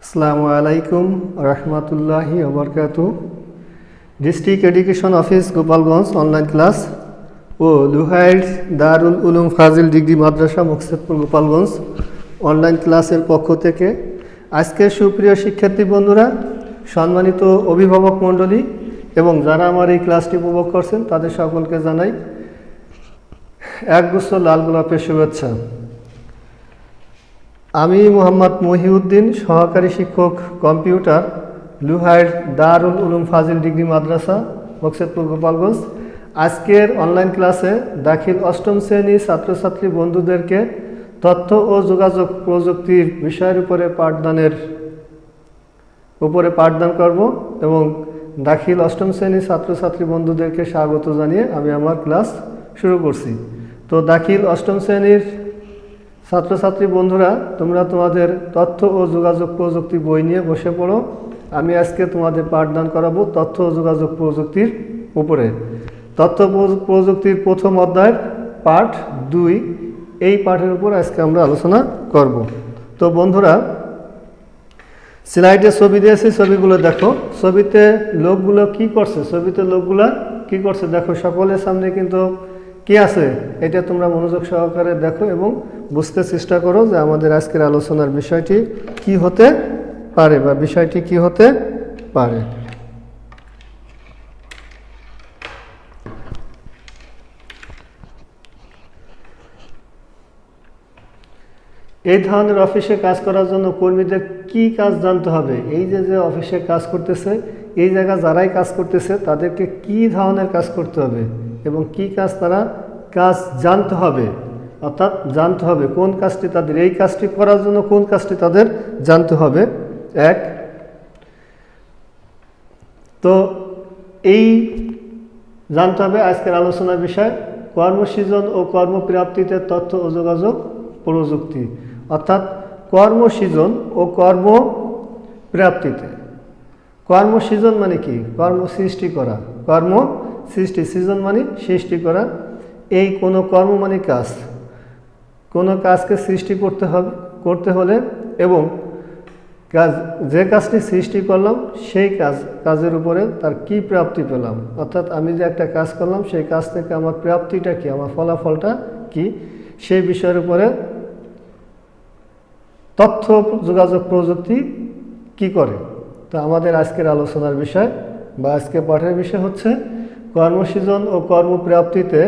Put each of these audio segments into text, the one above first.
আসসালামু আলাইকুম রহমতুল্লাহি ওবরকাতু। District education office Gopalganj online class ও লুহাইর দারুল উলুম ফাজিল ডিগ্রি মাদ্রাসা মুকসেদপুর গোপালগঞ্জ অনলাইন ক্লাসের পক্ষ থেকে আজকের সুপ্রিয় শিক্ষার্থী বন্ধুরা, সম্মানিত অভিভাবক মণ্ডলী এবং যারা আমার এই ক্লাসটি উপভোগ করছেন তাদের সকলকে জানাই একগুচ্ছ লাল গোলাপের শুভেচ্ছা। আমি মোহাম্মদ মহিউদ্দিন, সহকারী শিক্ষক কম্পিউটার, লুহাইর দারুল উলুম ফাজিল ডিগ্রি মাদ্রাসা মুকসেদপুর গোপালগঞ্জ। আজকের অনলাইন ক্লাসে দাখিল অষ্টম শ্রেণী ছাত্রছাত্রী বন্ধুদেরকে তথ্য ও যোগাযোগ প্রযুক্তির বিষয়ের উপরে পাঠদান করব এবং দাখিল অষ্টম শ্রেণী ছাত্রছাত্রী বন্ধুদেরকে স্বাগত জানিয়ে আমি আমার ক্লাস শুরু করছি। তো দাখিল অষ্টম শ্রেণীর ছাত্রছাত্রী বন্ধুরা, তোমরা তোমাদের তথ্য ও যোগাযোগ প্রযুক্তি বই নিয়ে বসে পড়ো। আমি আজকে তোমাদের পাঠদান করাবো তথ্য ও যোগাযোগ প্রযুক্তির উপরে। তথ্য প্রযুক্তির প্রথম অধ্যায়ের পাঠ 2, এই পাঠের উপর আজকে আমরা আলোচনা করব। তো বন্ধুরা, স্লাইডে ছবি দিয়েছি, ছবিগুলো দেখো। ছবিতে লোকগুলো কি করছে, দেখো। সকলের সামনে কিন্তু কি আছে এটা তোমরা মনোযোগ সহকারে দেখো এবং বুঝতে চেষ্টা করো যে আমাদের আজকের আলোচনার বিষয়টি কি হতে পারে। এই ধরনের অফিসে কাজ করার জন্য কর্মীদের কি কাজ জানতে হবে? এই যে অফিসে কাজ করতেছে, এই জায়গা যারাই কাজ করতেছে তাদেরকে কি ধরনের কাজ করতে হবে এবং কি কাজ তারা জানতে হবে, অর্থাৎ জানতে হবে কোন কাজটি তাদের, এই কাজটি করার জন্য কোন কাজটি তাদের জানতে হবে। তো এই জানতে হবে আজকের আলোচনার বিষয় কর্মসৃজন ও কর্মপ্রাপ্তিতে তথ্য ও যোগাযোগ প্রযুক্তি, অর্থাৎ কর্মসৃজন ও কর্মপ্রাপ্তিতে। কর্মসৃজন মানে কি? সৃজন মানে সৃষ্টি করা। এই কোনো কর্ম মানে কাজ, কোনো কাজকে সৃষ্টি করতে হলে এবং যে কাজটি সৃষ্টি করলাম সেই কাজের উপরে তার কি প্রাপ্তি পেলাম, অর্থাৎ আমি যে একটা কাজ করলাম সেই কাজ থেকে আমার প্রাপ্তিটা কি, আমার ফলাফলটা কি, সেই বিষয়ের উপরে তথ্য যোগাযোগ প্রযুক্তি কি করে। তো আমাদের আজকের আলোচনার বিষয় বা আজকের পাঠের বিষয় হচ্ছে কর্মসৃজন ও কর্মপ্রাপ্তিতে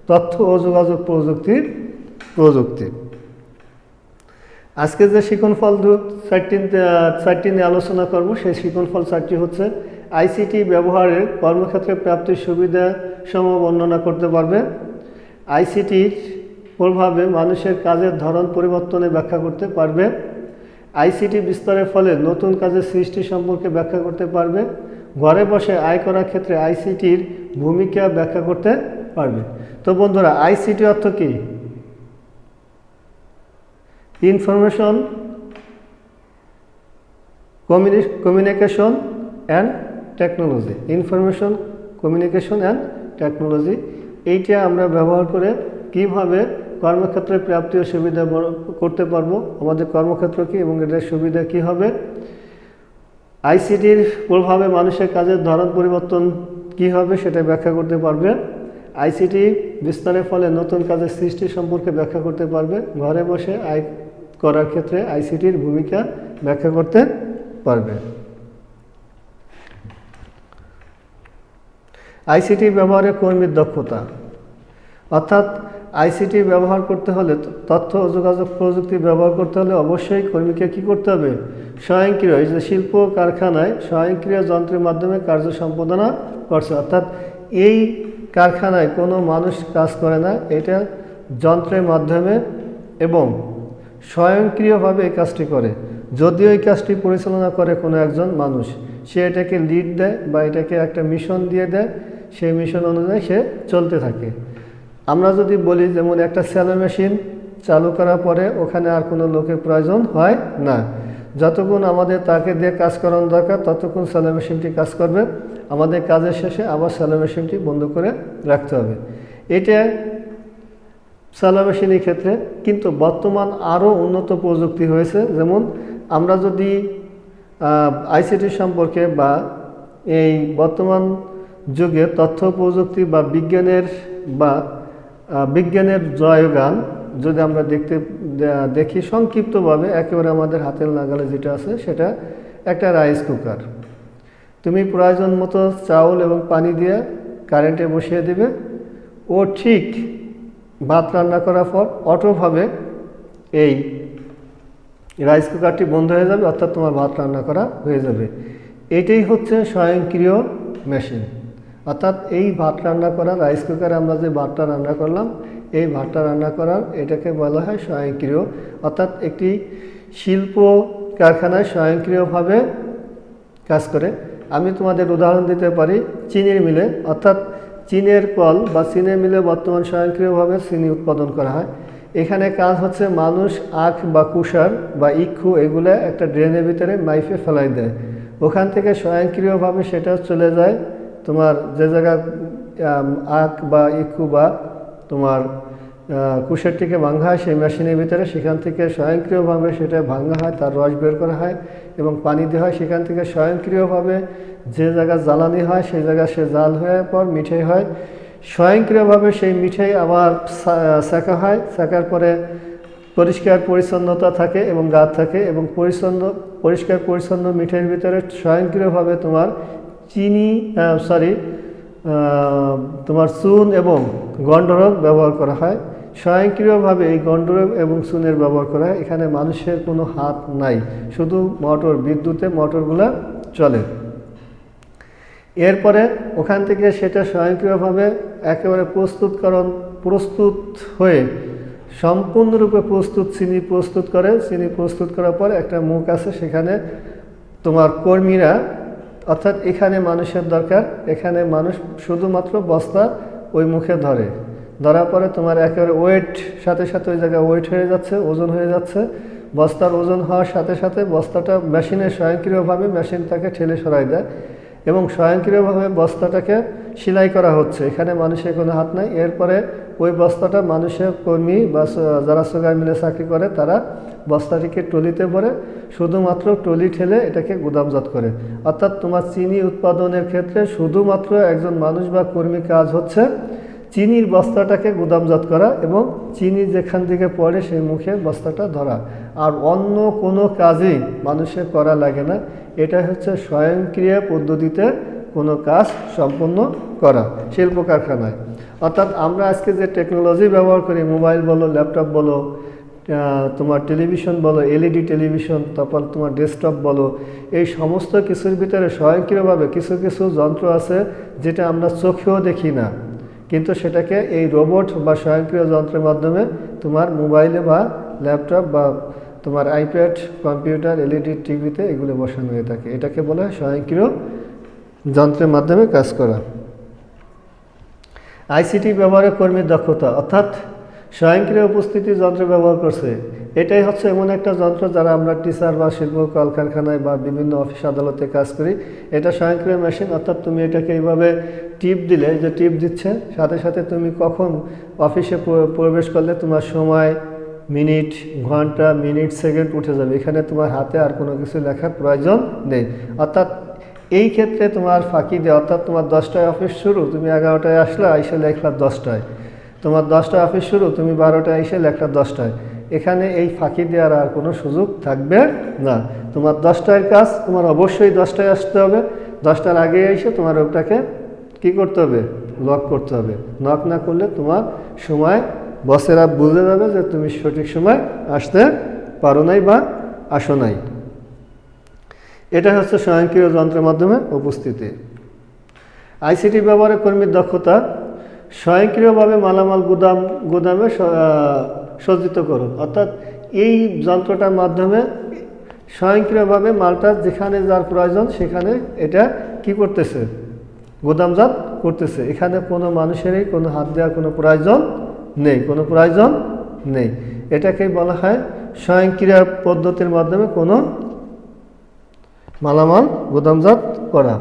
তথ্য ও যোগাযোগ প্রযুক্তি। আজকে যে শিক্ষণফল 4টি নিয়ে আলোচনা করব, সেই শিক্ষণফল 4টি হচ্ছে আইসিটি ব্যবহারের কর্মক্ষেত্রে প্রাপ্তির সুবিধা সমূহ বর্ণনা করতে পারবে, আইসিটির প্রভাবে মানুষের কাজের ধরন পরিবর্তনে ব্যাখ্যা করতে পারবে, আইসিটি বিস্তারের ফলে নতুন কাজের সৃষ্টি সম্পর্কে ব্যাখ্যা করতে পারবে, ঘরে বসে আয় করার ক্ষেত্রে আইসিটির ভূমিকা ব্যাখ্যা করতে পারবে। তো বন্ধুরা, আইসিটি অর্থ কি? Information communication and technology. এইটা আমরা ব্যবহার করে কিভাবে কর্মক্ষেত্রে প্রাপ্তি ও সুবিধা করতে পারবো, আমাদের কর্মক্ষেত্র কি এবং এটার সুবিধা কি হবে, আইসিটির প্রভাবে মানুষের কাজের ধরন পরিবর্তন কি হবে সেটা ব্যাখ্যা করতে পারবে, আইসিটি বিস্তারের ফলে নতুন কাজের সৃষ্টি সম্পর্কে ব্যাখ্যা করতে পারবে, ঘরে বসে আয় করার ক্ষেত্রে আইসিটির ভূমিকা ব্যাখ্যা করতে পারবে। আইসিটি ব্যবহারে কর্মীর দক্ষতা, অর্থাৎ আইসিটি ব্যবহার করতে হলে, তথ্য ও যোগাযোগ প্রযুক্তি ব্যবহার করতে হলে অবশ্যই কর্মীকে কি করতে হবে? স্বয়ংক্রিয়, এই যে শিল্প কারখানায় স্বয়ংক্রিয় যন্ত্রের মাধ্যমে কার্য সম্পাদনা করছে, অর্থাৎ এই কারখানায় কোনো মানুষ কাজ করে না, এটা যন্ত্রের মাধ্যমে এবং স্বয়ংক্রিয়ভাবে এই কাজটি করে। যদিও এই কাজটি পরিচালনা করে কোনো একজন মানুষ, সে এটাকে লিড দেয় বা এটাকে একটা মিশন দিয়ে দেয়, সেই মিশন অনুযায়ী সে চলতে থাকে। আমরা যদি বলি যেমন একটা সেলো মেশিন চালু করার পরে ওখানে আর কোনো লোকের প্রয়োজন হয় না, যতক্ষণ আমাদের তাকে দিয়ে কাজ করানো দরকার ততক্ষণ সেলো মেশিনটি কাজ করবে, আমাদের কাজের শেষে আবার সেলো মেশিনটি বন্ধ করে রাখতে হবে। এটা সেলো মেশিনের ক্ষেত্রে। কিন্তু বর্তমান আরও উন্নত প্রযুক্তি হয়েছে, যেমন আমরা যদি আইসিটি সম্পর্কে বা এই বর্তমান যুগে তথ্য প্রযুক্তি বা বিজ্ঞানের জয়গান যদি আমরা দেখি সংক্ষিপ্তভাবে, একেবারে আমাদের হাতের নাগালে যেটা আছে সেটা একটা রাইস কুকার। তুমি প্রয়োজন মতো চাউল এবং পানি দিয়ে কারেন্টে বসিয়ে দিবে, ও ঠিক ভাত রান্না করার পর অটোভাবে এই রাইস কুকারটি বন্ধ হয়ে যাবে, অর্থাৎ তোমার ভাত রান্না করা হয়ে যাবে। এটাই হচ্ছে স্বয়ংক্রিয় মেশিন। অর্থাৎ এই ভাত রান্না করা রাইস কুকারে আমরা যে ভাতটা রান্না করলাম, এই ভাতটা রান্না করার এটাকে বলা হয় স্বয়ংক্রিয়। অর্থাৎ একটি শিল্প কারখানায় স্বয়ংক্রিয়ভাবে কাজ করে। আমি তোমাদের উদাহরণ দিতে পারি চিনির মিলে, অর্থাৎ চিনের কল বা চিনের মিলে বর্তমান স্বয়ংক্রিয়ভাবে চিনি উৎপাদন করা হয়। এখানে কাজ হচ্ছে মানুষ আখ বা কুষার বা ইক্ষু এগুলো একটা ড্রেনের ভিতরে মাইফে ফেলাই দেয়, ওখান থেকে স্বয়ংক্রিয়ভাবে সেটা চলে যায় তোমার যে জায়গা আখ বা ইক্ষু বা তোমার কুষারটিকে ভাঙা হয় সেই মেশিনের ভিতরে, সেখান থেকে স্বয়ংক্রিয়ভাবে সেটা ভাঙা হয়, তার রস বের করা হয় এবং পানি দেওয়া হয়। সেখান থেকে স্বয়ংক্রিয়ভাবে যে জায়গা জ্বালানি হয় সেই জায়গা সে জাল হওয়ার পর মিঠাই হয়। স্বয়ংক্রিয়ভাবে সেই মিঠাই আবার সেঁকা হয়, সেঁকার পরে পরিষ্কার পরিচ্ছন্নতা থাকে এবং গাছ থাকে, এবং পরিষ্কার পরিচ্ছন্ন মিঠাইয়ের ভিতরে স্বয়ংক্রিয়ভাবে তোমার তোমার চুন এবং গন্ডরব ব্যবহার করা হয়। স্বয়ংক্রিয়ভাবে এই গন্ডরব এবং চুনের ব্যবহার করা হয়। এখানে মানুষের কোনো হাত নাই, শুধু বিদ্যুতে মোটরগুলো চলে। এরপরে ওখান থেকে সেটা স্বয়ংক্রিয়ভাবে একেবারে প্রস্তুত হয়ে সম্পূর্ণরূপে চিনি প্রস্তুত করে। চিনি প্রস্তুত করার পর একটা মুখ আছে, সেখানে তোমার কর্মীরা, অর্থাৎ এখানে মানুষের দরকার, এখানে মানুষ শুধুমাত্র বস্তা ওই মুখে ধরার পরে তোমার একেবারে ওয়েট সাথে সাথে ওই জায়গায় ওয়েট হয়ে যাচ্ছে, ওজন হয়ে যাচ্ছে। বস্তার ওজন হওয়ার সাথে সাথে বস্তাটা মেশিনে স্বয়ংক্রিয়ভাবে মেশিন তাকে ঠেলে সরাই দেয় এবং স্বয়ংক্রিয়ভাবে বস্তাটাকে সেলাই করা হচ্ছে, এখানে মানুষের কোনো হাত নাই। এরপরে ওই বস্তাটা মানুষের কর্মী বা যারা সুগার মিলে চাকরি করে তারা বস্তাটিকে ট্রলিতে ভরে শুধুমাত্র ট্রলি ঠেলে এটাকে গুদামজাত করে। অর্থাৎ তোমার চিনি উৎপাদনের ক্ষেত্রে শুধুমাত্র একজন মানুষ বা কর্মী কাজ হচ্ছে চিনির বস্তাটাকে গুদামজাত করা এবং চিনি যেখান থেকে পড়ে সেই মুখে বস্তাটা ধরা, আর অন্য কোনো কাজই মানুষের করা লাগে না। এটা হচ্ছে স্বয়ংক্রিয় পদ্ধতিতে কোনো কাজ সম্পন্ন করা শিল্প কারখানায়। অর্থাৎ আমরা আজকে যে টেকনোলজি ব্যবহার করি, মোবাইল বলো, ল্যাপটপ বলো, তোমার টেলিভিশন বলো, এলইডি টেলিভিশন, তারপর তোমার ডেস্কটপ বলো, এই সমস্ত কিছুর ভিতরে স্বয়ংক্রিয়ভাবে কিছু কিছু যন্ত্র আছে যেটা আমরা চোখেও দেখি না, কিন্তু সেটাকে এই রোবট বা স্বয়ংক্রিয় যন্ত্রের মাধ্যমে তোমার মোবাইলে বা ল্যাপটপ বা তোমার আইপ্যাড, কম্পিউটার, এলইডি টিভিতে এগুলো বসানো হয়ে থাকে। এটাকে বলা হয় স্বয়ংক্রিয় যন্ত্রের মাধ্যমে কাজ করা। আইসিটি ব্যবহারে কর্মীর দক্ষতা, অর্থাৎ স্বয়ংক্রিয় উপস্থিতি যন্ত্র ব্যবহার করছে। এটাই হচ্ছে এমন একটা যন্ত্র যারা আমরা টিচার বা শিল্প কলকারখানায় বা বিভিন্ন অফিস আদালতে কাজ করি, এটা স্বয়ংক্রিয় মেশিন। অর্থাৎ তুমি এটাকে এইভাবে টিপ দিলে, যে টিপ দিচ্ছে সাথে সাথে তুমি কখন অফিসে প্রবেশ করলে তোমার সময়, মিনিট, ঘন্টা, মিনিট, সেকেন্ড উঠে যাবে। এখানে তোমার হাতে আর কোনো কিছু লেখার প্রয়োজন নেই। অর্থাৎ এই ক্ষেত্রে তোমার ফাঁকি দেয়, অর্থাৎ তোমার 10টায় অফিস শুরু, তুমি 11টায় আসলে এসে লেখলা 10টায়, তোমার 10টায় অফিস শুরু, তুমি 12টায় এসে লেখলা 10টায়। এখানে এই ফাঁকি দেওয়ার আর কোনো সুযোগ থাকবে না। তোমার 10টার কাজ তোমার অবশ্যই 10টায় আসতে হবে, 10টার আগে এসে তোমার ওটাকে কী করতে হবে, লক করতে হবে। লক না করলে তোমার সময় বসেরা বুঝে যাবে যে তুমি সঠিক সময় আসতে পারো নাই বা আসো নাই। এটা হচ্ছে স্বয়ংক্রিয় যন্ত্রের মাধ্যমে উপস্থিতি। আইসিটি ব্যবহারে কর্মীর দক্ষতা, স্বয়ংক্রিয়ভাবে মালামাল গুদামে সজ্জিত করুন। অর্থাৎ এই যন্ত্রটার মাধ্যমে স্বয়ংক্রিয়ভাবে মালটা যেখানে যার প্রয়োজন সেখানে এটা কি করতেছে, গুদামজাত করতেছে। এখানে কোনো মানুষেরই কোনো হাত দেওয়ার কোনো প্রয়োজন নেই। এটাকেই বলা হয় স্বয়ংক্রিয় পদ্ধতির মাধ্যমে কোনো মালামাল গুদামজাত করা।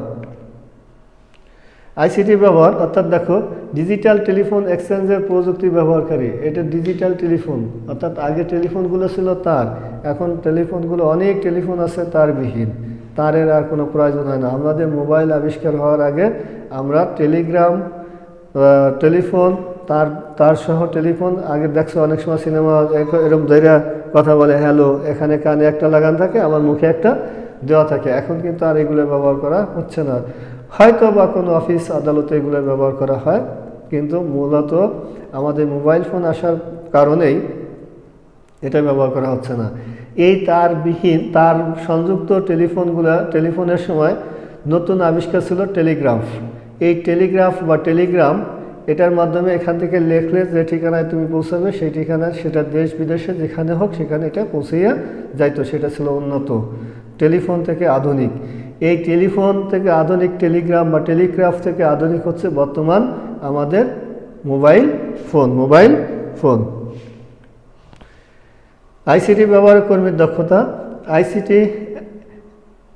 আইসিটি ব্যবহার অর্থাৎ দেখো ডিজিটাল টেলিফোন এক্সচেঞ্জের প্রযুক্তি ব্যবহারকারী, এটা ডিজিটাল টেলিফোন অর্থাৎ আগে টেলিফোনগুলো ছিল তার, এখন টেলিফোনগুলো অনেক টেলিফোন আছে তারবিহীন, তারের আর কোনো প্রয়োজন হয় না। আমাদের মোবাইল আবিষ্কার হওয়ার আগে আমরা টেলিগ্রাম, টেলিফোন, তার সহ টেলিফোন, আগে দেখছো অনেক সময় সিনেমা এরকম ধৈর্য কথা বলে, হ্যালো, এখানে কানে একটা লাগান থাকে, আমার মুখে একটা দেওয়া থাকে। এখন কিন্তু আর এগুলো ব্যবহার করা হচ্ছে না, হয়তো বা কোনো অফিস আদালতে এগুলো ব্যবহার করা হয়, কিন্তু মূলত আমাদের মোবাইল ফোন আসার কারণেই এটা ব্যবহার করা হচ্ছে না। এই তারবিহীন, তার সংযুক্ত টেলিফোনের সময় নতুন আবিষ্কার ছিল টেলিগ্রাফ। এই টেলিগ্রাফ বা টেলিগ্রাম, এটার মাধ্যমে এখান থেকে লেখলে যে ঠিকানায় তুমি পৌঁছাবে সেই ঠিকানায়, সেটা দেশ বিদেশে যেখানে হোক সেখানে এটা পৌঁছিয়ে যাইতো, সেটা ছিল উন্নত টেলিফোন থেকে আধুনিক। এই টেলিফোন থেকে আধুনিক টেলিগ্রাম বা টেলিগ্রাফ থেকে আধুনিক হচ্ছে বর্তমান আমাদের মোবাইল ফোন। আইসিটি ব্যবহার কর্মীর দক্ষতা, আইসিটি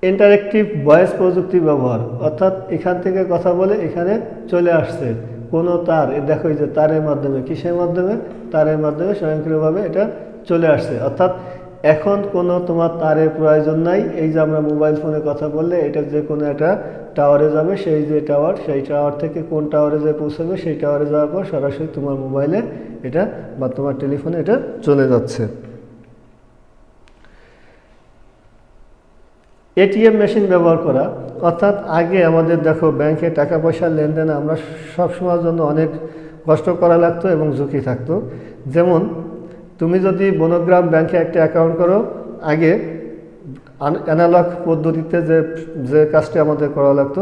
ইন্টারেক্টিভ ভয়েস প্রযুক্তি ব্যবহার, অর্থাৎ এখান থেকে কথা বলে এখানে চলে আসছে কোনো তার, দেখো এই যে তারের মাধ্যমে, কিসের মাধ্যমে, তারের মাধ্যমে স্বয়ংক্রিয়ভাবে এটা চলে আসছে। অর্থাৎ এখন কোনো তোমার তারের প্রয়োজন নাই, এই যে আমরা মোবাইল ফোনে কথা বললে এটা যে কোনো একটা টাওয়ারে যাবে, সেই যে টাওয়ার, সেই টাওয়ার থেকে কোন টাওয়ারে যে পৌঁছাবে, সেই টাওয়ারে যাওয়ার পর সরাসরি তোমার মোবাইলে এটা বা তোমার টেলিফোনে এটা চলে যাচ্ছে। এটিএম মেশিন ব্যবহার করা, অর্থাৎ আগে আমাদের দেখো ব্যাংকে টাকা পয়সার লেনদেনে আমরা সবসময়ের জন্য অনেক কষ্ট করা লাগতো এবং ঝুঁকি থাকতো। যেমন তুমি যদি বনগ্রাম ব্যাংকে একটা অ্যাকাউন্ট করো, আগে অ্যানালগ পদ্ধতিতে যে কাজটি আমাদের করা লাগতো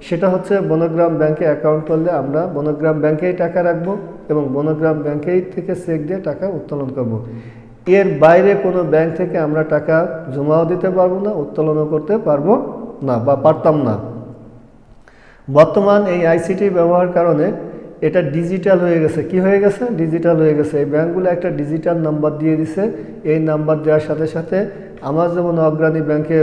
সেটা হচ্ছে বনগ্রাম ব্যাংকে অ্যাকাউন্ট করলে আমরা বনগ্রাম ব্যাংকেই টাকা রাখবো এবং বনগ্রাম ব্যাংকেই থেকে চেক দিয়ে টাকা উত্তোলন করব। এর বাইরে কোনো ব্যাংক থেকে আমরা টাকা জমাও দিতে পারবো না, উত্তোলনও করতে পারবো না বা পারতাম না। বর্তমান এই আইসিটি ব্যবহার কারণে এটা ডিজিটাল হয়ে গেছে। কি হয়ে গেছে? ডিজিটাল হয়ে গেছে। এই ব্যাংকগুলো একটা ডিজিটাল নাম্বার দিয়ে দিছে। এই নাম্বার দেওয়ার সাথে সাথে আমার যেমন অগ্রণী ব্যাংকে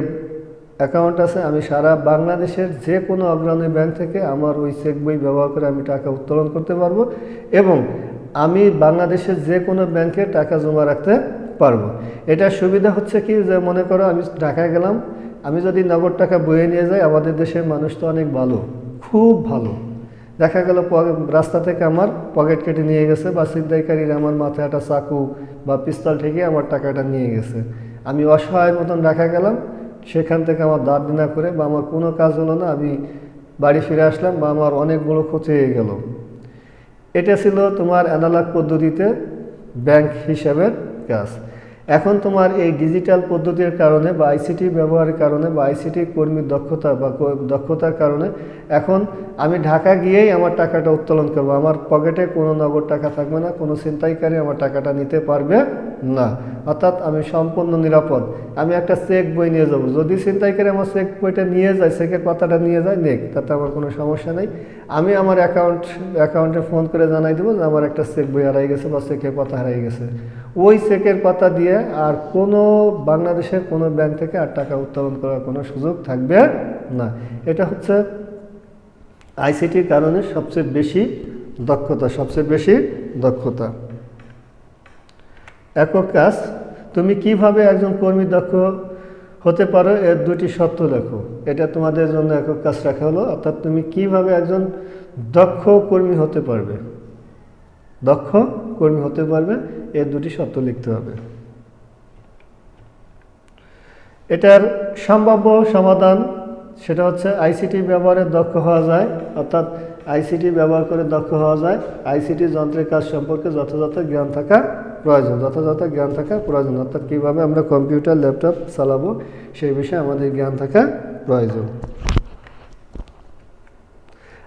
অ্যাকাউন্ট আছে, আমি সারা বাংলাদেশের যে কোনো অগ্রণী ব্যাংক থেকে আমার ওই চেক বই ব্যবহার করে আমি টাকা উত্তোলন করতে পারবো এবং আমি বাংলাদেশের যে কোনো ব্যাংকে টাকা জমা রাখতে পারবো। এটার সুবিধা হচ্ছে কি, যে মনে করো আমি ঢাকায় গেলাম, আমি যদি নগদ টাকা বয়ে নিয়ে যাই, আমাদের দেশের মানুষ তো অনেক ভালো, খুব ভালো। দেখা গেল রাস্তা থেকে আমার পকেট কেটে নিয়ে গেছে বা ছিনতাইকারীরা আমার মাথায় একটা চাকু বা পিস্তল ঠেকে আমার টাকাটা নিয়ে গেছে। আমি অসহায় মতন ঢাকা গেলাম, সেখান থেকে আমার দাঁড় দিনা করে বা আমার কোনো কাজ হলো না, আমি বাড়ি ফিরে আসলাম বা আমার অনেক বড় ক্ষতি হয়ে গেল। এটা ছিল তোমার অ্যানালগ পদ্ধতিতে ব্যাংক হিসাবের কাজ। এখন তোমার এই ডিজিটাল পদ্ধতির কারণে বা আইসিটি ব্যবহারের কারণে বা আইসিটি কর্মীর দক্ষতার কারণে এখন আমি ঢাকা গিয়েই আমার টাকাটা উত্তোলন করবো। আমার পকেটে কোনো নগদ টাকা থাকবে না, কোনো ছিনতাইকারী আমার টাকাটা নিতে পারবে না। অর্থাৎ আমি সম্পূর্ণ নিরাপদ। আমি একটা চেক বই নিয়ে যাব, যদি ছিনতাইকারী আমার চেক বইটা নিয়ে যায়, চেকের পাতাটা নিয়ে যায়, নেক, তাতে আমার কোনো সমস্যা নেই। আমি আমার অ্যাকাউন্টে ফোন করে জানাই দেবো যে আমার একটা চেক বই হারিয়ে গেছে বা চেকের পাতা হারিয়ে গেছে। ওই চেকের পাতা দিয়ে আর কোনো বাংলাদেশের কোনো ব্যাংক থেকে আর টাকা উত্তোলন করার কোনো সুযোগ থাকবে না। এটা হচ্ছে আইসিটির কারণে সবচেয়ে বেশি দক্ষতা। একক কাজ, তুমি কিভাবে একজন কর্মী দক্ষ হতে পারো এর দুটি শর্ত লেখো। এটা তোমাদের জন্য একক কাজ রাখা হলো। অর্থাৎ তুমি কিভাবে একজন দক্ষ কর্মী হতে পারবে এর দুটি শর্ত লিখতে হবে। এটার সম্ভাব্য সমাধান সেটা হচ্ছে আইসিটি ব্যবহারে দক্ষ হওয়া যায়, অর্থাৎ আইসিটি ব্যবহার করে দক্ষ হওয়া যায়। আইসিটি যন্ত্রের কাজ সম্পর্কে যথাযথ জ্ঞান থাকা প্রয়োজন, অর্থাৎ কীভাবে আমরা কম্পিউটার ল্যাপটপ চালাবো সেই বিষয়ে আমাদের জ্ঞান থাকা প্রয়োজন।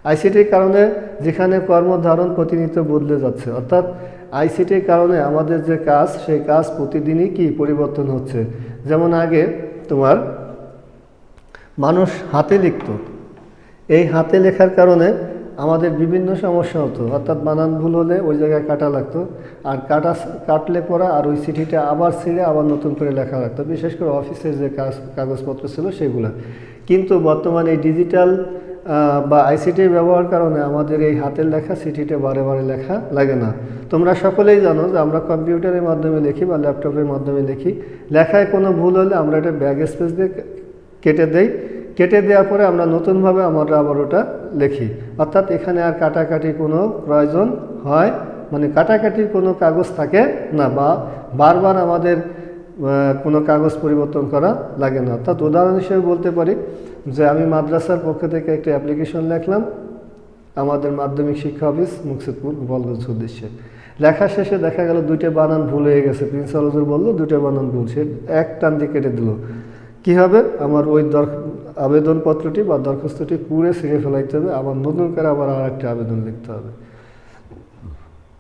আইসিটির কারণে যেখানে কর্মধারণ প্রতিনিয়ত বদলে যাচ্ছে, অর্থাৎ আইসিটির কারণে আমাদের যে কাজ, সেই কাজ প্রতিদিনই কি পরিবর্তন হচ্ছে। যেমন আগে তোমার মানুষ হাতে লিখত, এই হাতে লেখার কারণে আমাদের বিভিন্ন সমস্যা হতো, অর্থাৎ বানান ভুল হলে ওই জায়গায় কাটা লাগতো, আর কাটলে পরা আর ওই চিঠিটা আবার ছিঁড়ে আবার নতুন করে লেখা লাগতো, বিশেষ করে অফিসের যে কাগজপত্র ছিল সেগুলো। কিন্তু বর্তমানে এই ডিজিটাল বা আইসিটি ব্যবহার কারণে আমাদের এই হাতের লেখা চিঠিটা বারে বারে লেখা লাগে না। তোমরা সকলেই জানো যে আমরা কম্পিউটারের মাধ্যমে লিখি বা ল্যাপটপের মাধ্যমে লিখি, লেখায় কোনো ভুল হলে আমরা এটা ব্যাক স্পেস দিয়ে কেটে দেই, কেটে দেওয়ার পরে আমরা নতুনভাবে আমরা আবার ওটা লিখি। অর্থাৎ এখানে আর কাটাকাটির কোনো প্রয়োজন হয়, মানে কাটাকাটির কোনো কাগজ থাকে না, বা বারবার আমাদের কোনো কাগজ পরিবর্তন করা লাগে না। অর্থাৎ উদাহরণ হিসেবে বলতে পারি যে আমি মাদ্রাসার পক্ষ থেকে একটা অ্যাপ্লিকেশন লিখলাম আমাদের মাধ্যমিক শিক্ষা অফিস মুকসিদপুর গোপালগঞ্জ উদ্দেশ্যে। লেখা শেষে দেখা গেল দুইটা বানান ভুল হয়ে গেছে, প্রিন্সিপাল হুজুর বললো দুইটা বানান ভুল, সে এক টান দিয়ে কেটে দিল। কী হবে, আমার ওই আবেদনপত্রটি বা দরখাস্তটি পুরে ছিঁড়ে ফেলাইতে হবে, আবার নতুন করে আবার আর একটা আবেদন লিখতে হবে।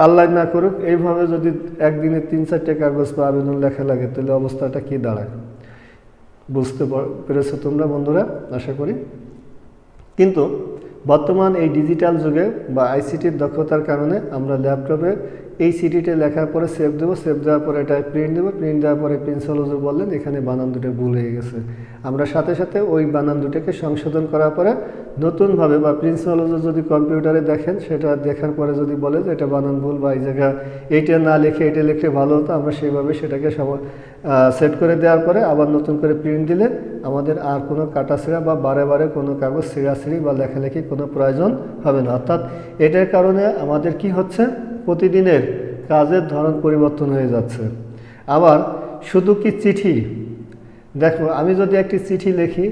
আল্লাহ না করুক এইভাবে যদি একদিনে 3-4টে কাগজ বা আবেদন লেখা লাগে তাহলে অবস্থাটা কি দাঁড়ায়, বুঝতে পেরেছো তোমরা বন্ধুরা আশা করি। কিন্তু বর্তমান এই ডিজিটাল যুগে বা আইসিটির দক্ষতার কারণে আমরা ল্যাপটপে এই সিটিটা লেখার পরে সেভ দেবো, সেভ দেওয়ার পরে এটা প্রিন্ট দেবো, প্রিন্ট দেওয়ার পরে প্রিন্সিপাল হুজুর বললেন এখানে বানান দুটো ভুল হয়ে গেছে, আমরা সাথে সাথে ওই বানান দুটোকে সংশোধন করার পরে নতুনভাবে, বা প্রিন্সিপাল হুজুর যদি কম্পিউটারে দেখেন সেটা দেখার পরে যদি বলে যে এটা বানান ভুল বা এই জায়গা এইটা না লিখে এটা লিখলে ভালো হতো, আমরা সেইভাবে সেটাকে সেট করে দেওয়ার পরে আবার নতুন করে প্রিন্ট দিলে আমাদের আর কোনো কাটাছিঁড়া বা বারে বারে কোনো কাগজ ছিঁড়াছিঁড়ি বা লেখালেখি কোনো প্রয়োজন হবে না। অর্থাৎ এটার কারণে আমাদের কি হচ্ছে, প্রতিদিনের কাজের ধরন পরিবর্তন হয়ে যাচ্ছে। আবার শুধু কি চিঠি, দেখো আমি যদি একটি চিঠি লিখি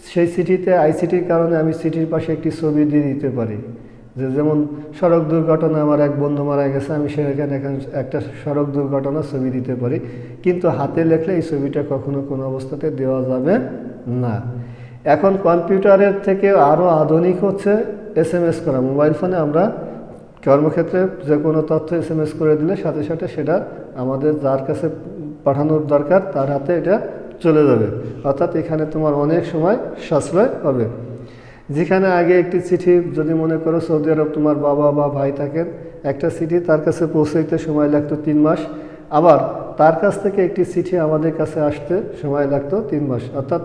সেই চিঠিতে আইসিটির কারণে আমি চিঠির পাশে একটি ছবি দিয়ে দিতে পারি, যেমন সড়ক দুর্ঘটনা আমার এক বন্ধু মারা গেছে, আমি সেখানে একটা সড়ক দুর্ঘটনার ছবি দিতে পারি, কিন্তু হাতে লেখলে এই ছবিটা কখনো কোনো অবস্থাতে দেওয়া যাবে না। এখন কম্পিউটারের থেকে আরও আধুনিক হচ্ছে SMS করা। মোবাইল ফোনে আমরা কর্মক্ষেত্রে যে কোনো তথ্য SMS করে দিলে সাথে সাথে সেটা আমাদের যার কাছে পাঠানোর দরকার তার হাতে এটা চলে যাবে। অর্থাৎ এখানে তোমার অনেক সময় সাশ্রয় হবে। যেখানে আগে একটি চিঠি, যদি মনে করো সৌদি আরব তোমার বাবা বা ভাই থাকেন, একটা চিঠি তার কাছে পৌঁছাইতে সময় লাগতো 3 মাস, আবার তার কাছ থেকে একটি চিঠি আমাদের কাছে আসতে সময় লাগতো 3 মাস, অর্থাৎ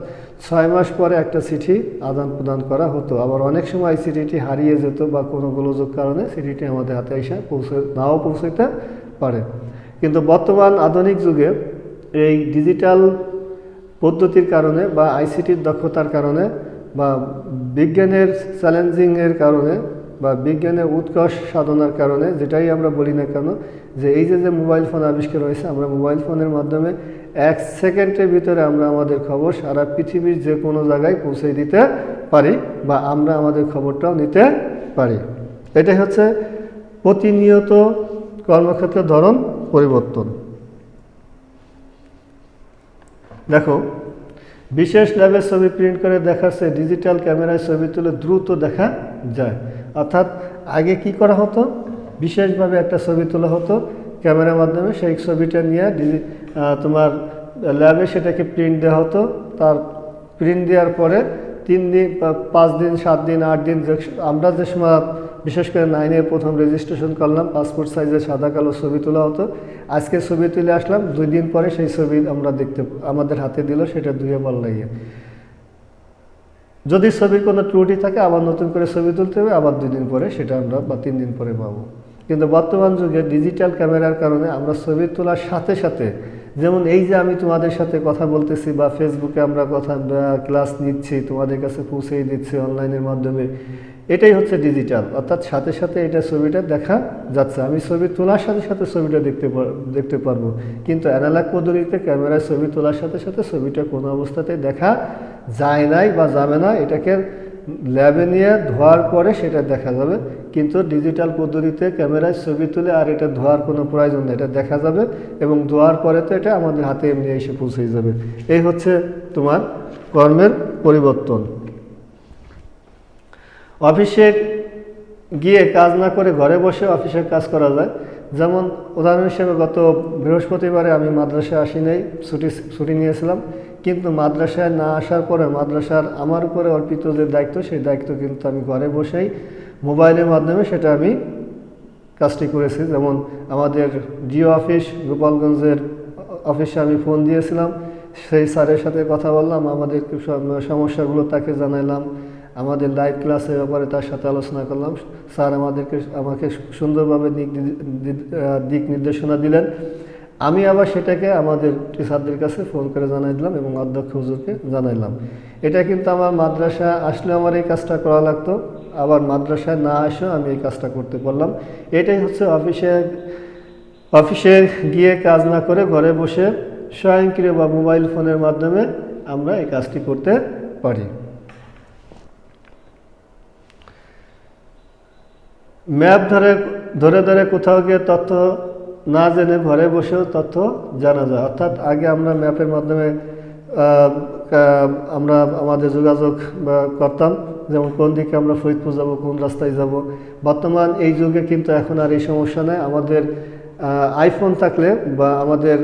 6 মাস পরে একটা চিঠি আদান প্রদান করা হতো। আবার অনেক সময় চিঠিটি হারিয়ে যেত বা কোনো গোলযোগ কারণে চিঠিটি আমাদের হাতে এসে নাও পৌঁছাইতে পারে। কিন্তু বর্তমান আধুনিক যুগে এই ডিজিটাল পদ্ধতির কারণে বা আইসিটির দক্ষতার কারণে বা বিজ্ঞানের চ্যালেঞ্জিংয়ের কারণে বা বিজ্ঞানের উৎকর্ষ সাধনার কারণে, যেটাই আমরা বলি না কেন, যে এই যে মোবাইল ফোন আবিষ্কার হয়েছে, আমরা মোবাইল ফোনের মাধ্যমে 1 সেকেন্ডের ভিতরে আমরা আমাদের খবর সারা পৃথিবীর যে কোনো জায়গায় পৌঁছে দিতে পারি বা আমরা আমাদের খবরটাও নিতে পারি। এটাই হচ্ছে প্রতিনিয়ত কর্মক্ষেত্রের ধরন পরিবর্তন। দেখো, বিশেষ ল্যাবের ছবি প্রিন্ট করে দেখাচ্ছে ডিজিটাল ক্যামেরায় ছবি তুলে দ্রুত দেখা যায়। অর্থাৎ আগে কি করা হতো, বিশেষভাবে একটা ছবি তোলা হতো ক্যামেরার মাধ্যমে, সেই ছবিটা নিয়ে তোমার ল্যাবে সেটাকে প্রিন্ট দেওয়া হতো। তার প্রিন্ট দেওয়ার পরে 3 দিন 5 দিন 7 দিন 8 দিন, আমরা যে সময় বিশেষ করে 9-এ প্রথম রেজিস্ট্রেশন করলাম, পাসপোর্ট সাইজের সাদা কালো ছবি তোলা হতো। আজকে ছবি তুলে আসলাম, 2 দিন পরে সেই ছবি আমরা আমাদের হাতে দিল, সেটা ধুয়ে পাল্টাইয়ে। যদি ছবির কোনো ত্রুটি থাকে আবার নতুন করে ছবি তুলতে হবে, আবার 2 দিন পরে সেটা আমরা বা 3 দিন পরে পাবো। কিন্তু বর্তমান যুগে ডিজিটাল ক্যামেরার কারণে আমরা ছবি তোলার সাথে সাথে, যেমন এই যে আমি তোমাদের সাথে কথা বলতেছি বা ফেসবুকে আমরা ক্লাস নিচ্ছি, তোমাদের কাছে পৌঁছে দিচ্ছি অনলাইনের মাধ্যমে, এটাই হচ্ছে ডিজিটাল। অর্থাৎ সাথে সাথে এটা ছবিটা দেখা যাচ্ছে, আমি ছবি তোলার সাথে সাথে ছবিটা দেখতে পারবো। কিন্তু অ্যানালগ পদ্ধতিতে ক্যামেরায় ছবি তোলার সাথে সাথে ছবিটা কোনো অবস্থাতেই দেখা যায় নাই বা যাবে না, এটাকে ল্যাবে নিয়ে ধোয়ার পরে সেটা দেখা যাবে। কিন্তু ডিজিটাল পদ্ধতিতে ক্যামেরায় ছবি তুলে আর এটা ধোয়ার কোনো প্রয়োজন নেই, এটা দেখা যাবে এবং ধোয়ার পরে তো এটা আমাদের হাতে এমনি এসে পৌঁছে যাবে। এই হচ্ছে তোমার কর্মের পরিবর্তন। অফিসে গিয়ে কাজ না করে ঘরে বসে অফিসের কাজ করা যায়। যেমন উদাহরণ হিসেবে গত বৃহস্পতিবারে আমি মাদ্রাসায় আসি নাই, ছুটি নিয়েছিলাম, কিন্তু মাদ্রাসায় না আসার পরে মাদ্রাসার আমার উপরে অর্পিত যে দায়িত্ব, সেই দায়িত্ব কিন্তু আমি ঘরে বসেই মোবাইলের মাধ্যমে সেটা আমি কাজটি করেছি। যেমন আমাদের জিও অফিস গোপালগঞ্জের অফিসে আমি ফোন দিয়েছিলাম, সেই স্যারের সাথে কথা বললাম, আমাদের সমস্যাগুলো তাকে জানাইলাম, আমাদের লাইভ ক্লাসের ব্যাপারে তার সাথে আলোচনা করলাম। স্যার আমাকে সুন্দরভাবে দিক নির্দেশনা দিলেন। আমি আবার সেটাকে আমাদের টিচারদের কাছে ফোন করে জানাই দিলাম এবং অধ্যক্ষ হুজুরকে জানাইলাম। এটা কিন্তু আমার মাদ্রাসা আসলে আমার এই কাজটা করা লাগতো, আবার মাদ্রাসায় না আসেও আমি এই কাজটা করতে পারলাম। এটাই হচ্ছে অফিসে গিয়ে কাজ না করে ঘরে বসে স্বয়ংক্রিয় বা মোবাইল ফোনের মাধ্যমে আমরা এই কাজটি করতে পারি। ম্যাপ ধরে ধরে কোথাও গিয়ে তথ্য না জেনে ঘরে বসেও তথ্য জানা যায়। অর্থাৎ আগে আমরা ম্যাপের মাধ্যমে আমরা আমাদের যোগাযোগ করতাম, যেমন কোন দিকে আমরা ফরিদপুর যাব, কোন রাস্তায় যাব। বর্তমান এই যুগে কিন্তু এখন আর এই সমস্যা নেই। আমাদের আইফোন থাকলে বা আমাদের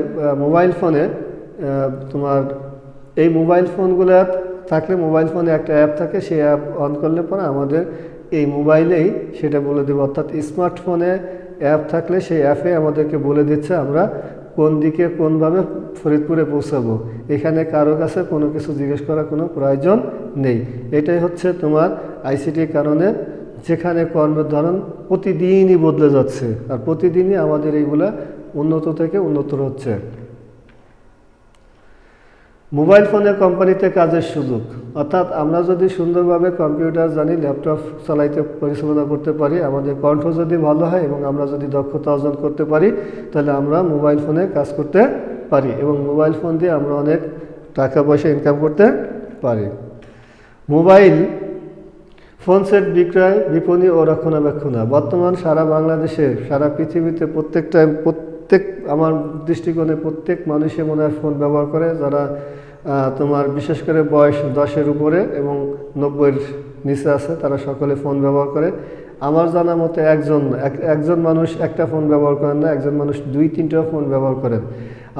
মোবাইল ফোনে তোমার এই মোবাইল ফোনগুলো থাকলে মোবাইল ফোনে একটা অ্যাপ থাকে, সেই অ্যাপ অন করলে পরে আমাদের এই মোবাইলেই সেটা বলে দেবে। অর্থাৎ স্মার্টফোনে অ্যাপ থাকলে সেই অ্যাপে আমাদেরকে বলে দিচ্ছে আমরা কোন দিকে কোনভাবে ফরিদপুরে পৌঁছাবো। এখানে কারো কাছে কোনো কিছু জিজ্ঞেস করার কোনো প্রয়োজন নেই। এটাই হচ্ছে তোমার আইসিটির কারণে যেখানে কর্মের ধরন প্রতিদিনই বদলে যাচ্ছে, আর প্রতিদিনই আমাদের এইগুলা উন্নত থেকে উন্নতর হচ্ছে। মোবাইল ফোনে কোম্পানিতে কাজের সুযোগ, অর্থাৎ আমরা যদি সুন্দরভাবে কম্পিউটার জানি, ল্যাপটপ চালাইতে পরিচালনা করতে পারি, আমাদের কণ্ঠ যদি ভালো হয় এবং আমরা যদি দক্ষতা অর্জন করতে পারি, তাহলে আমরা মোবাইল ফোনে কাজ করতে পারি এবং মোবাইল ফোন দিয়ে আমরা অনেক টাকা পয়সা ইনকাম করতে পারি। মোবাইল ফোন সেট বিক্রয়, বিপণী ও রক্ষণাবেক্ষণ। বর্তমান সারা বাংলাদেশে, সারা পৃথিবীতে প্রত্যেক আমার দৃষ্টিকোণে প্রত্যেক মানুষই মনে হয় ফোন ব্যবহার করে, যারা তোমার বিশেষ করে বয়স 10-এর উপরে এবং 90-এর নিচে আছে, তারা সকলে ফোন ব্যবহার করে। আমার জানা মতে একজন মানুষ একটা ফোন ব্যবহার করেন না, একজন মানুষ 2-3টা ফোন ব্যবহার করেন।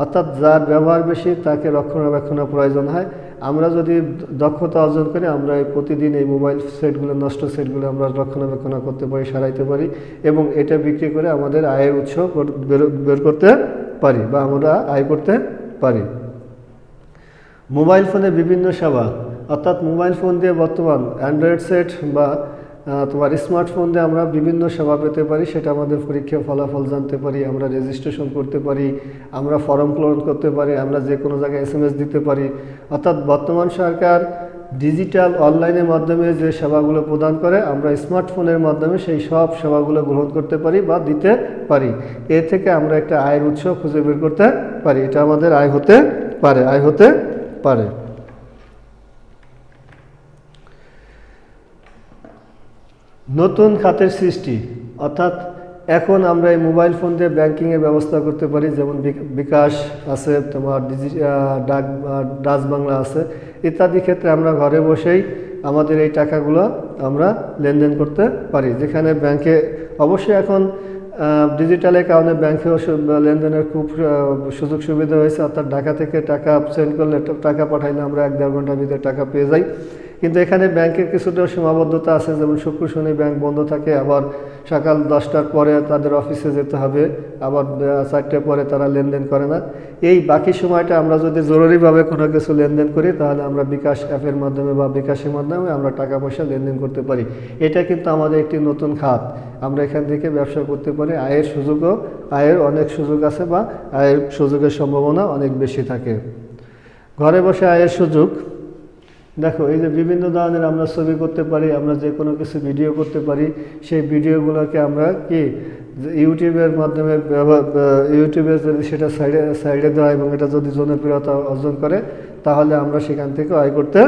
অর্থাৎ যার ব্যবহার বেশি তাকে রক্ষণাবেক্ষণের প্রয়োজন হয়। আমরা যদি দক্ষতা অর্জন করি, আমরা প্রতিদিন এই মোবাইল সেটগুলো, নষ্ট সেটগুলো আমরা রক্ষণাবেক্ষণ করতে পারি, সারাইতে পারি এবং এটা বিক্রি করে আমাদের আয়ের উৎস বের করতে পারি বা আমরা আয় করতে পারি। মোবাইল ফোনে বিভিন্ন সেবা, অর্থাৎ মোবাইল ফোন দিয়ে বর্তমান অ্যান্ড্রয়েড সেট বা তোমার স্মার্টফোন দিয়ে আমরা বিভিন্ন সেবা পেতে পারি। সেটা আমাদের পরীক্ষা ফলাফল জানতে পারি, আমরা রেজিস্ট্রেশন করতে পারি, আমরা ফর্ম পূরণ করতে পারি, আমরা যে কোনো জায়গায় SMS দিতে পারি। অর্থাৎ বর্তমান সরকার ডিজিটাল অনলাইনের মাধ্যমে যে সেবাগুলো প্রদান করে, আমরা স্মার্টফোনের মাধ্যমে সেই সব সেবাগুলো গ্রহণ করতে পারি বা দিতে পারি। এ থেকে আমরা একটা আয়ের উৎস খুঁজে বের করতে পারি। এটা আমাদের আয় হতে পারে। নতুন খাতের সৃষ্টি, অর্থাৎ এখন আমরা এই মোবাইল ফোন দিয়ে ব্যাংকিংয়ের ব্যবস্থা করতে পারি। যেমন বিকাশ আছে, তোমার ডাচ বাংলা আছে, ইত্যাদি ক্ষেত্রে আমরা ঘরে বসেই আমাদের এই টাকাগুলো আমরা লেনদেন করতে পারি। যেখানে ব্যাংকে অবশ্যই এখন ডিজিটালের কারণে ব্যাংকেও লেনদেনের খুব সুযোগ সুবিধা হয়েছে। অর্থাৎ ঢাকা থেকে টাকা সেন্ড করলে, টাকা পাঠাইলে আমরা 1-1.5 ঘন্টার ভিতরে টাকা পেয়ে যাই। কিন্তু এখানে ব্যাংকের কিছুটা সীমাবদ্ধতা আছে, যেমন শুক্র শনি ব্যাংক বন্ধ থাকে, আবার সকাল 10টার পরে তাদের অফিসে যেতে হবে, আবার 4টার পরে তারা লেনদেন করে না। এই বাকি সময়টা আমরা যদি জরুরিভাবে কোনো কিছু লেনদেন করি, তাহলে আমরা বিকাশ অ্যাপের মাধ্যমে বা বিকাশের মাধ্যমে আমরা টাকা পয়সা লেনদেন করতে পারি। এটা কিন্তু আমাদের একটি নতুন খাত, আমরা এখান থেকে ব্যবসা করতে পারি। আয়ের অনেক সুযোগ আছে বা আয়ের সুযোগের সম্ভাবনা অনেক বেশি থাকে। ঘরে বসে আয়ের সুযোগ, দেখো এই যে বিভিন্ন ধরনের আমরা ছবি করতে পারি, আমরা যে কোনো কিছু ভিডিও করতে পারি। সেই ভিডিওগুলোকে আমরা ইউটিউবের মাধ্যমে ইউটিউবে যদি সেটা সাইডে দেওয়া এবং এটা যদি জনপ্রিয়তা অর্জন করে, তাহলে আমরা সেখান থেকে আয় করতে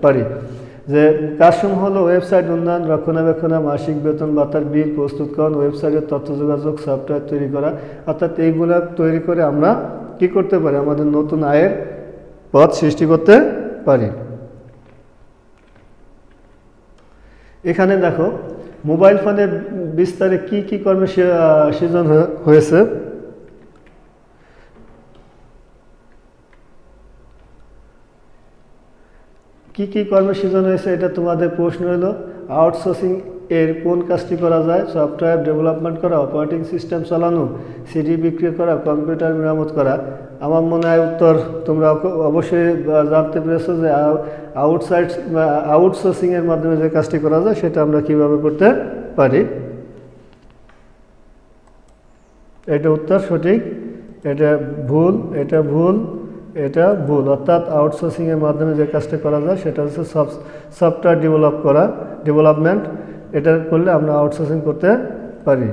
পারি। যে কাজসমূহ হলো ওয়েবসাইট উন্নয়ন, রক্ষণাবেক্ষণ, মাসিক বেতন ভাতার বিল প্রস্তুতকরণ, ওয়েবসাইটের তথ্য যোগাযোগ সফটওয়্যার তৈরি করা। অর্থাৎ এইগুলো তৈরি করে আমরা কি করতে পারি, আমাদের নতুন আয়ের পথ সৃষ্টি করতে পারি। এখানে দেখো মোবাইল ফোনে বিস্তারে কি কর্মে সৃজন হয়েছে। কি কর্মে সৃজন হয়েছে, এটা তোমাদের প্রশ্ন হলো। আউটসোর্সিং এর কোন কাজটি করা যায়? সফটওয়্যার ডেভেলপমেন্ট করা, অপারেটিং সিস্টেম চালানো, সিডি বিক্রি করা, কম্পিউটার মেরামত করা। আমার মনে হয় উত্তর তোমরা অবশ্যই জানতে পেরেছো যে আউটসোর্সিংয়ের মাধ্যমে যে কাজটি করা যায় সেটা আমরা কিভাবে করতে পারি। এটা উত্তর সঠিক, এটা ভুল, এটা ভুল, এটা ভুল। অর্থাৎ আউটসোর্সিংয়ের মাধ্যমে যে কাজটা করা যায় সেটা হচ্ছে সফটওয়্যার ডেভেলপমেন্ট। এটা করলে আমরা আউটসোর্সিং করতে পারি।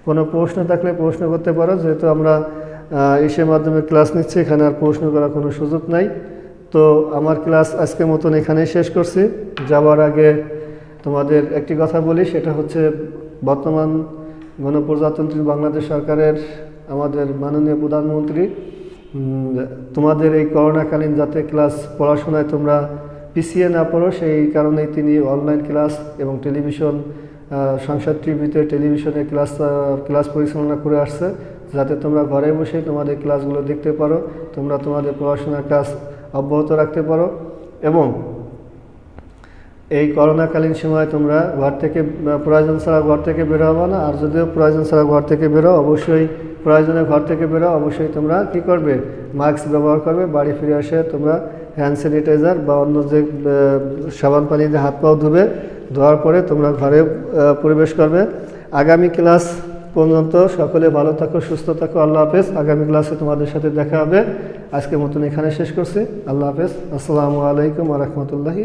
কোনো প্রশ্ন থাকলে প্রশ্ন করতে পারো, যেহেতু আমরা ইসের মাধ্যমে ক্লাস নিচ্ছি, এখানে আর প্রশ্ন করার কোনো সুযোগ নাই। তো আমার ক্লাস আজকের মতন এখানেই শেষ করছি। যাওয়ার আগে তোমাদের একটি কথা বলি, সেটা হচ্ছে বর্তমান গণপ্রজাতন্ত্রী বাংলাদেশ সরকারের আমাদের মাননীয় প্রধানমন্ত্রী তোমাদের এই করোনাকালীন যাতে ক্লাস পড়াশোনায় তোমরা পিছিয়ে না পড়ো, সেই কারণেই তিনি অনলাইন ক্লাস এবং টেলিভিশন সংসদ টিভিতে টেলিভিশনে ক্লাস পরিচালনা করে আসছে, যাতে তোমরা ঘরে বসে তোমাদের ক্লাসগুলো দেখতে পারো, তোমরা তোমাদের পড়াশোনার কাজ অব্যাহত রাখতে পারো। এবং এই করোনাকালীন সময় তোমরা ঘর থেকে প্রয়োজন ছাড়া ঘর থেকে বের হবে না। আর যদিও প্রয়োজন ছাড়া ঘর থেকে বেরো, অবশ্যই প্রয়োজনে ঘর থেকে বেরো, অবশ্যই তোমরা কি করবে, মাস্ক ব্যবহার করবে। বাড়ি ফিরে আসে তোমরা হ্যান্ড স্যানিটাইজার বা অন্য যে সাবান পানি দিয়ে হাত পাও ধোয়ার পরে তোমরা ঘরে প্রবেশ করবে। আগামী ক্লাস পর্যন্ত সকলে ভালো থাকো, সুস্থ থাকো। আল্লাহ হাফেজ। আগামী ক্লাসে তোমাদের সাথে দেখা হবে। আজকের মতন এখানে শেষ করছি। আল্লাহ হাফেজ। আসসালামু আলাইকুম ওয়া রাহমাতুল্লাহি।